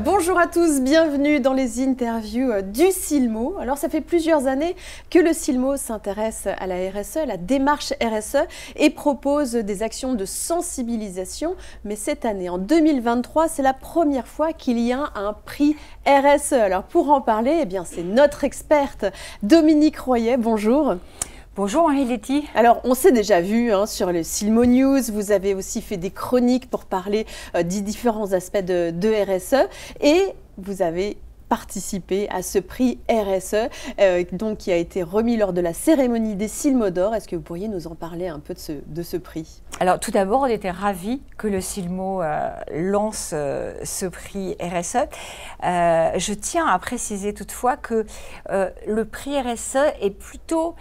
Bonjour à tous, bienvenue dans les interviews du Silmo. Alors ça fait plusieurs années que le Silmo s'intéresse à la RSE, la démarche RSE et propose des actions de sensibilisation. Mais cette année, en 2023, c'est la première fois qu'il y a un prix RSE. Alors pour en parler, eh bien, c'est notre experte Dominique Royer. Bonjour. Bonjour Marie-Letty. Alors, on s'est déjà vu sur le Silmo News, vous avez aussi fait des chroniques pour parler des différents aspects de RSE et vous avez participé à ce prix RSE donc, qui a été remis lors de la cérémonie des Silmo d'Or. Est-ce que vous pourriez nous en parler un peu de ce prix? Alors tout d'abord, on était ravis que le Silmo lance ce prix RSE. Je tiens à préciser toutefois que le prix RSE est plutôt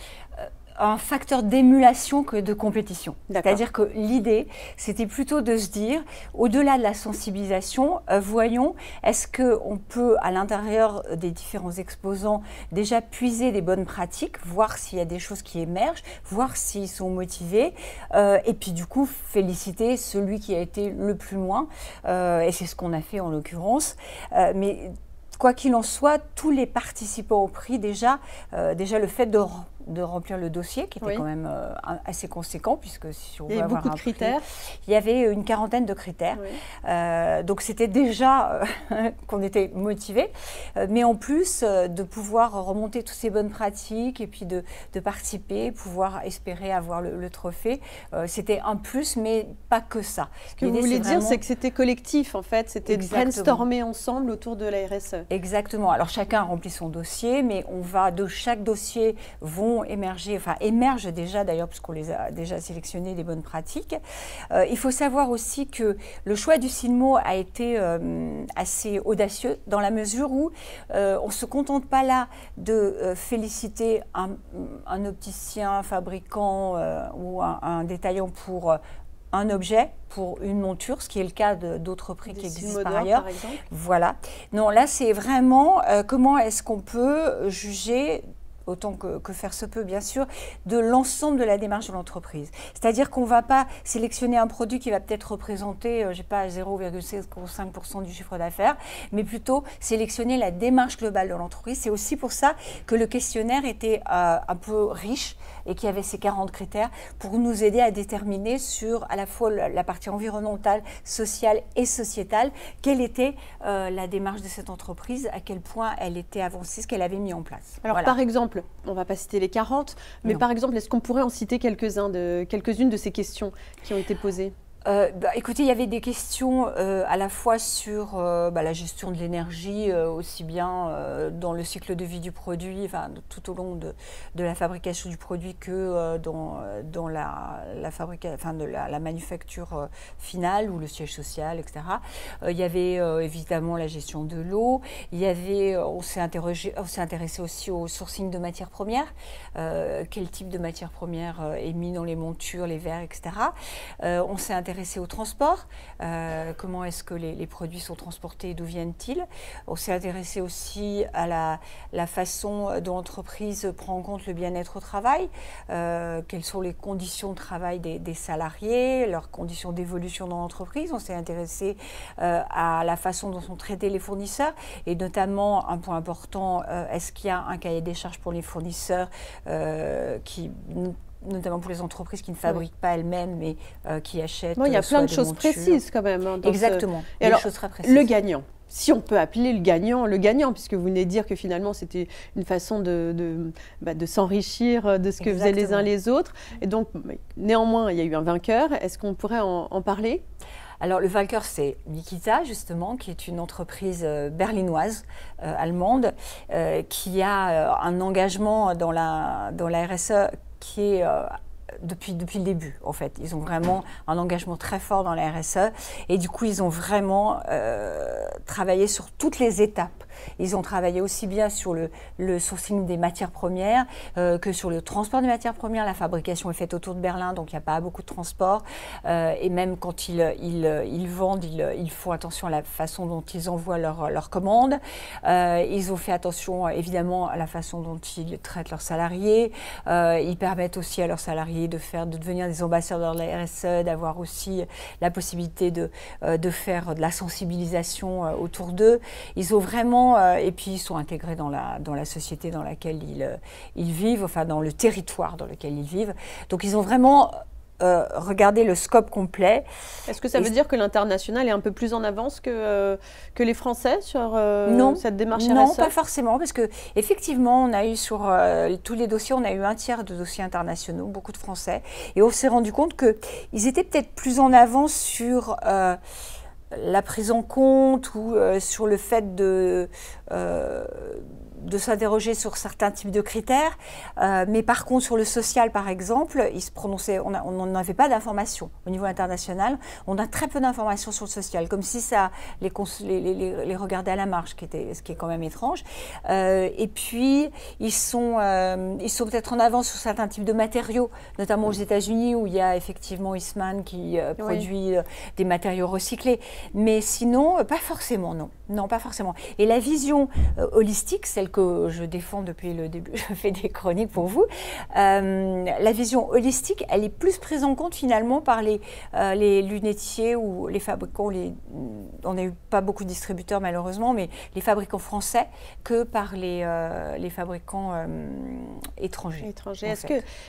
un facteur d'émulation que de compétition. C'est-à-dire que l'idée, c'était plutôt de se dire, au-delà de la sensibilisation, voyons, est-ce qu'on peut, à l'intérieur des différents exposants, déjà puiser des bonnes pratiques, voir s'il y a des choses qui émergent, voir s'ils sont motivés, et puis du coup, féliciter celui qui a été le plus loin, et c'est ce qu'on a fait en l'occurrence. Mais quoi qu'il en soit, tous les participants au prix, déjà le fait de remplir le dossier, qui était quand même assez conséquent, puisque si on veut avoir un prix, il y avait une quarantaine de critères. Donc c'était déjà qu'on était motivés, mais en plus de pouvoir remonter toutes ces bonnes pratiques et puis de participer, pouvoir espérer avoir le trophée, c'était un plus, mais pas que ça. Ce que vous voulez dire, c'est que c'était collectif en fait, c'était de brainstormer ensemble autour de la RSE. Exactement. Alors chacun remplit son dossier, mais de chaque dossier émergent déjà d'ailleurs, puisqu'on les a déjà sélectionnés, les bonnes pratiques. Il faut savoir aussi que le choix du Silmo a été assez audacieux dans la mesure où on ne se contente pas là de féliciter un opticien, un fabricant ou un détaillant pour un objet, pour une monture, ce qui est le cas d'autres prix qui existent par ailleurs. Par exemple. Voilà. Non, là c'est vraiment comment est-ce qu'on peut juger, autant que faire se peut, bien sûr, de l'ensemble de la démarche de l'entreprise. C'est-à-dire qu'on ne va pas sélectionner un produit qui va peut-être représenter, je sais pas, 0,5% du chiffre d'affaires, mais plutôt sélectionner la démarche globale de l'entreprise. C'est aussi pour ça que le questionnaire était un peu riche et qu'il y avait ces 40 critères pour nous aider à déterminer sur à la fois la partie environnementale, sociale et sociétale, quelle était la démarche de cette entreprise, à quel point elle était avancée, ce qu'elle avait mis en place. Alors par exemple, on ne va pas citer les 40, mais par exemple, est-ce qu'on pourrait en citer quelques-unes de ces questions qui ont été posées? Écoutez, il y avait des questions à la fois sur la gestion de l'énergie, aussi bien dans le cycle de vie du produit, tout au long de la fabrication du produit que dans la manufacture finale ou le siège social, etc. Il y avait évidemment la gestion de l'eau. Il y avait, on s'est intéressé aussi au sourcing de matières premières. Quel type de matières premières est mis dans les montures, les verres, etc. On s'est intéressé au transport, comment est-ce que les produits sont transportés, d'où viennent-ils. On s'est intéressé aussi à la façon dont l'entreprise prend en compte le bien-être au travail, quelles sont les conditions de travail des salariés, leurs conditions d'évolution dans l'entreprise. On s'est intéressé à la façon dont sont traités les fournisseurs et notamment, un point important, est-ce qu'il y a un cahier des charges pour les fournisseurs notamment pour les entreprises qui ne fabriquent pas elles-mêmes, mais qui achètent. Il y a plein de choses précises quand même. Exactement. Et alors, choses très précises. Le gagnant, si on peut appeler le gagnant, puisque vous venez de dire que finalement c'était une façon de s'enrichir de ce que faisaient les uns les autres. Et donc, néanmoins, il y a eu un vainqueur. Est-ce qu'on pourrait en parler ? Alors, le vainqueur, c'est Nikita, justement, qui est une entreprise berlinoise, allemande, qui a un engagement dans la RSE qui est depuis le début, en fait. Ils ont vraiment un engagement très fort dans la RSE et du coup, ils ont vraiment travaillé sur toutes les étapes. Ils ont travaillé aussi bien sur le sourcing des matières premières que sur le transport des matières premières. La fabrication est faite autour de Berlin, donc il n'y a pas beaucoup de transport. Et même quand ils vendent, ils font attention à la façon dont ils envoient leurs commandes. Ils ont fait attention, évidemment, à la façon dont ils traitent leurs salariés. Ils permettent aussi à leurs salariés salariés, de devenir des ambassadeurs de la RSE, d'avoir aussi la possibilité de faire de la sensibilisation autour d'eux. Ils ont vraiment, et puis ils sont intégrés dans la société dans laquelle ils vivent, enfin dans le territoire dans lequel ils vivent. Donc ils ont vraiment regardé le scope complet. Est-ce que ça veut dire que l'international est un peu plus en avance que les Français sur cette démarche RSE? Non, pas forcément, parce qu'effectivement, on a eu sur tous les dossiers, on a eu un tiers de dossiers internationaux, beaucoup de Français, et on s'est rendu compte qu'ils étaient peut-être plus en avance sur la prise en compte ou sur le fait de s'interroger sur certains types de critères, mais par contre sur le social par exemple, ils se prononçaient, on n'avait pas d'informations au niveau international, on a très peu d'informations sur le social, comme si ça les regardait à la marge, ce qui est quand même étrange. Et puis ils sont peut-être en avance sur certains types de matériaux, notamment aux États-Unis où il y a effectivement Eastman qui produit des matériaux recyclés, mais sinon pas forcément, non, pas forcément. Et la vision holistique, celle que je défends depuis le début, je fais des chroniques pour vous, la vision holistique, elle est plus prise en compte finalement par les lunetiers ou les fabricants, on n'a eu pas beaucoup de distributeurs malheureusement, mais les fabricants français que par les fabricants étrangers.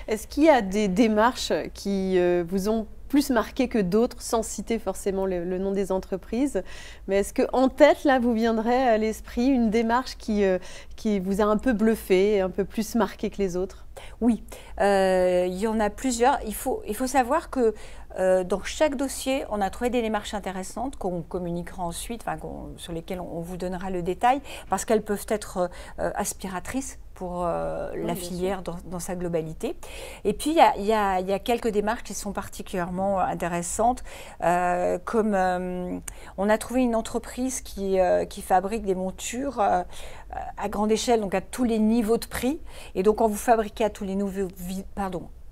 Est-ce qu'il y a des démarches qui vous ont plus marqué que d'autres, sans citer forcément le nom des entreprises. Mais est-ce qu'en tête, là, vous viendrait à l'esprit une démarche qui vous a un peu bluffé, un peu plus marqué que les autres? Oui, il y en a plusieurs. Il faut savoir que dans chaque dossier, on a trouvé des démarches intéressantes qu'on communiquera ensuite, sur lesquelles on vous donnera le détail, parce qu'elles peuvent être aspiratrices pour la filière dans sa globalité. Et puis, il y a quelques démarches qui sont particulièrement intéressantes, comme on a trouvé une entreprise qui fabrique des montures à grande échelle, donc à tous les niveaux de prix. Et donc, quand vous fabriquez à tous les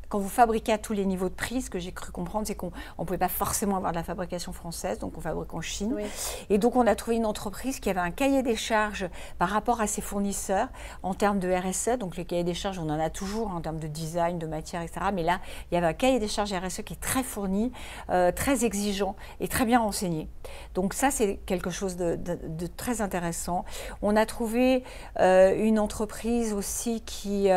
quand vous fabriquez à tous les niveaux de prix, ce que j'ai cru comprendre, c'est qu'on ne pouvait pas forcément avoir de la fabrication française, donc on fabrique en Chine. Oui. Et donc, on a trouvé une entreprise qui avait un cahier des charges par rapport à ses fournisseurs en termes de RSE. Donc, le cahier des charges, on en a toujours en termes de design, de matière, etc. Mais là, il y avait un cahier des charges RSE qui est très fourni, très exigeant et très bien renseigné. Donc, ça, c'est quelque chose de très intéressant. On a trouvé une entreprise aussi qui,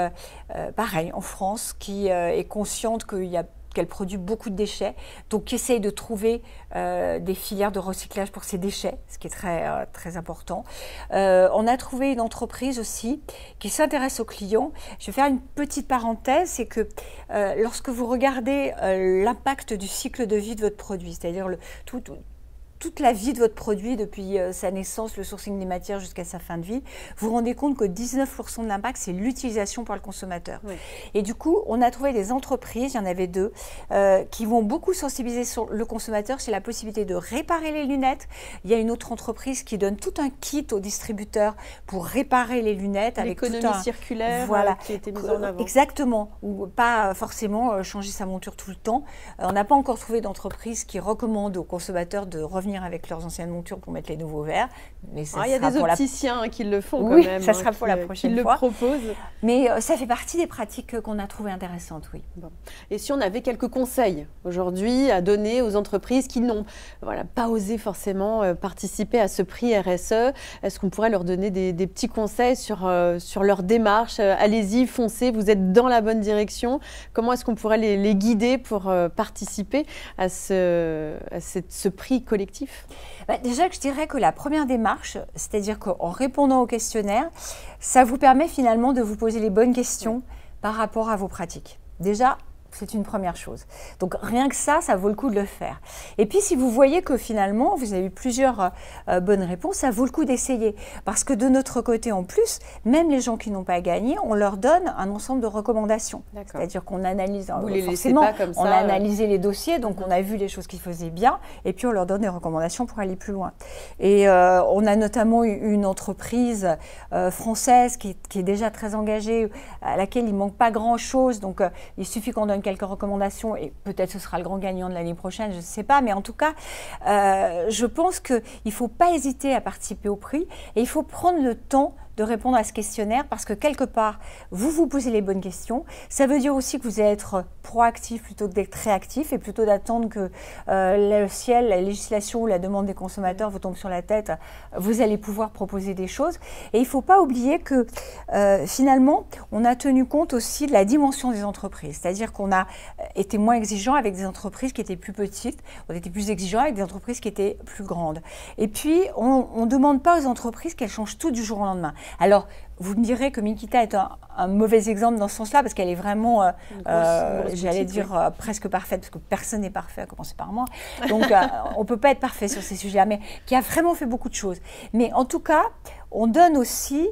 pareil, en France, qui est consciente qu'elle produit beaucoup de déchets, donc qui essaye de trouver des filières de recyclage pour ces déchets, ce qui est très, très important. On a trouvé une entreprise aussi qui s'intéresse aux clients. Je vais faire une petite parenthèse, c'est que lorsque vous regardez l'impact du cycle de vie de votre produit, c'est-à-dire toute la vie de votre produit depuis sa naissance, le sourcing des matières jusqu'à sa fin de vie, vous vous rendez compte que 19% de l'impact, c'est l'utilisation par le consommateur. Oui. Et du coup, on a trouvé des entreprises, il y en avait deux, qui vont beaucoup sensibiliser sur le consommateur, c'est la possibilité de réparer les lunettes. Il y a une autre entreprise qui donne tout un kit aux distributeurs pour réparer les lunettes. L'économie circulaire qui a été mise en avant. Exactement, ou pas forcément changer sa monture tout le temps. On n'a pas encore trouvé d'entreprise qui recommande aux consommateurs de revenir avec leurs anciennes montures pour mettre les nouveaux verres. Mais il y a des opticiens qui le font quand même. Ça sera pour la prochaine fois. Qui le proposent. Mais ça fait partie des pratiques qu'on a trouvées intéressantes, oui. Bon. Et si on avait quelques conseils aujourd'hui à donner aux entreprises qui n'ont pas osé forcément participer à ce prix RSE, est-ce qu'on pourrait leur donner des petits conseils sur leur démarche? Allez-y, foncez, vous êtes dans la bonne direction. Comment est-ce qu'on pourrait les guider pour participer à ce prix collectif? Déjà, je dirais que la première démarche, c'est-à-dire qu'en répondant au questionnaire, ça vous permet finalement de vous poser les bonnes questions par rapport à vos pratiques. Déjà, c'est une première chose. Donc rien que ça vaut le coup de le faire. Et puis si vous voyez que finalement, vous avez eu plusieurs bonnes réponses, ça vaut le coup d'essayer. Parce que de notre côté en plus, même les gens qui n'ont pas gagné, on leur donne un ensemble de recommandations. C'est-à-dire qu'on analyse, vous les laissez pas comme ça, on a analysé les dossiers, donc on a vu les choses qui faisaient bien, et puis on leur donne des recommandations pour aller plus loin. Et on a notamment une entreprise française qui est déjà très engagée, à laquelle il ne manque pas grand-chose, donc il suffit qu'on donne quelques recommandations et peut-être ce sera le grand gagnant de l'année prochaine, je ne sais pas, mais en tout cas, je pense qu'il ne faut pas hésiter à participer au prix et il faut prendre le temps de répondre à ce questionnaire parce que quelque part, vous vous posez les bonnes questions. Ça veut dire aussi que vous allez être proactif plutôt que d'être réactif et plutôt d'attendre que le ciel, la législation ou la demande des consommateurs vous tombe sur la tête. Vous allez pouvoir proposer des choses. Et il ne faut pas oublier que finalement, on a tenu compte aussi de la dimension des entreprises. C'est-à-dire qu'on a été moins exigeant avec des entreprises qui étaient plus petites, on était plus exigeant avec des entreprises qui étaient plus grandes. Et puis, on ne demande pas aux entreprises qu'elles changent tout du jour au lendemain. Alors, vous me direz que Mikita est un mauvais exemple dans ce sens-là, parce qu'elle est vraiment, j'allais dire, presque parfaite, parce que personne n'est parfait, à commencer par moi. Donc, on ne peut pas être parfait sur ces sujets-là, mais qui a vraiment fait beaucoup de choses. Mais en tout cas, on donne aussi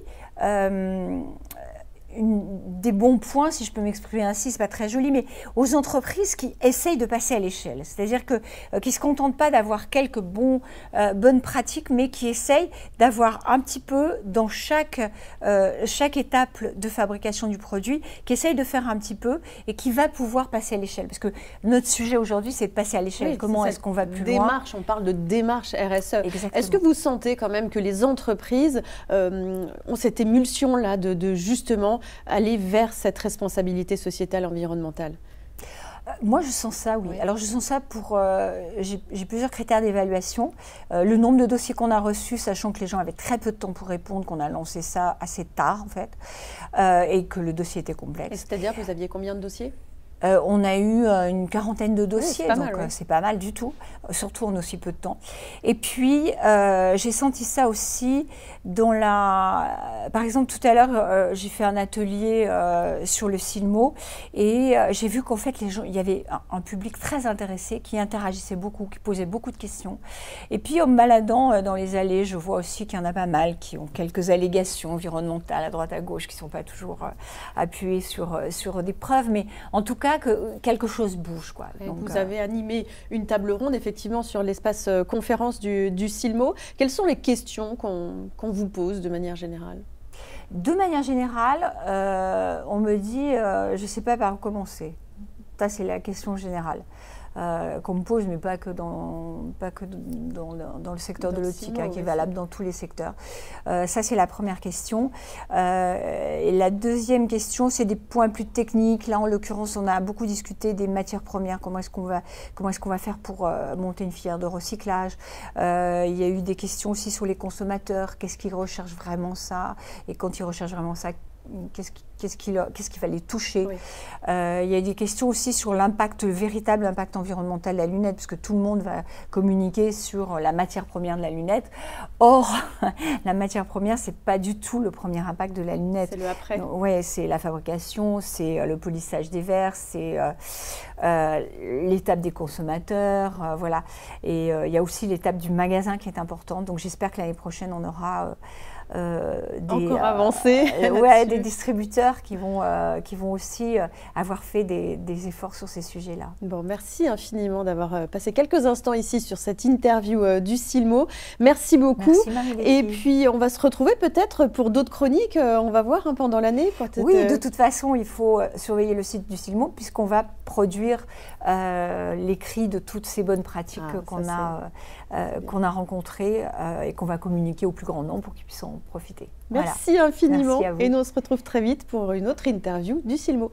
des bons points, si je peux m'exprimer ainsi, c'est pas très joli, mais aux entreprises qui essayent de passer à l'échelle. C'est-à-dire qui ne se contentent pas d'avoir quelques bonnes pratiques, mais qui essayent d'avoir un petit peu dans chaque étape de fabrication du produit, qui essayent de faire un petit peu et qui va pouvoir passer à l'échelle. Parce que notre sujet aujourd'hui, c'est de passer à l'échelle. Oui, comment est-ce qu'on va plus loin? On parle de démarche RSE. Est-ce que vous sentez quand même que les entreprises ont cette émulsion-là de justement aller vers cette responsabilité sociétale environnementale? Moi, je sens ça, oui. Alors, je sens ça pour... j'ai plusieurs critères d'évaluation. Le nombre de dossiers qu'on a reçus, sachant que les gens avaient très peu de temps pour répondre, qu'on a lancé ça assez tard, en fait, et que le dossier était complexe. C'est-à-dire que vous aviez combien de dossiers? On a eu une quarantaine de dossiers, oui, donc c'est pas mal du tout, surtout en aussi peu de temps. Et puis, j'ai senti ça aussi dans par exemple, tout à l'heure, j'ai fait un atelier sur le SILMO et j'ai vu qu'en fait, les gens, il y avait un public très intéressé qui interagissait beaucoup, qui posait beaucoup de questions. Et puis, en me baladant dans les allées, je vois aussi qu'il y en a pas mal qui ont quelques allégations environnementales à droite à gauche qui ne sont pas toujours appuyées sur des preuves, mais en tout cas, que quelque chose bouge, quoi. Donc, vous avez animé une table ronde effectivement sur l'espace conférence du SILMO. Quelles sont les questions qu'on vous pose de manière générale? De manière générale, on me dit je ne sais pas par où commencer. Ça, c'est la question générale qu'on me pose, mais pas que dans le secteur de l'optique, qui est valable dans tous les secteurs. Ça, c'est la première question. Et la deuxième question, c'est des points plus techniques. Là, en l'occurrence, on a beaucoup discuté des matières premières. Comment est-ce qu'on va faire pour monter une filière de recyclage? Il y a eu des questions aussi sur les consommateurs. Qu'est-ce qu'ils recherchent vraiment ça? Et quand ils recherchent vraiment ça, qu'est-ce qui va les toucher? Oui. Il y a des questions aussi sur l'impact, le véritable impact environnemental de la lunette, puisque tout le monde va communiquer sur la matière première de la lunette. Or, la matière première, c'est pas du tout le premier impact de la lunette. C'est le après. Oui, c'est la fabrication, c'est le polissage des verres, c'est l'étape des consommateurs, voilà. Et il y a aussi l'étape du magasin qui est importante. Donc j'espère que l'année prochaine, on aura encore avancé. Des distributeurs qui vont aussi avoir fait des efforts sur ces sujets-là. Bon, merci infiniment d'avoir passé quelques instants ici sur cette interview du SILMO. Merci beaucoup. Merci, et puis, on va se retrouver peut-être pour d'autres chroniques. On va voir pendant l'année. Oui, de toute façon, il faut surveiller le site du SILMO puisqu'on va produire l'écrit de toutes ces bonnes pratiques qu'on a rencontrées et qu'on va communiquer au plus grand nombre pour qu'ils puissent en profiter. Merci infiniment. Merci à vous. Et nous on se retrouve très vite pour une autre interview du SILMO.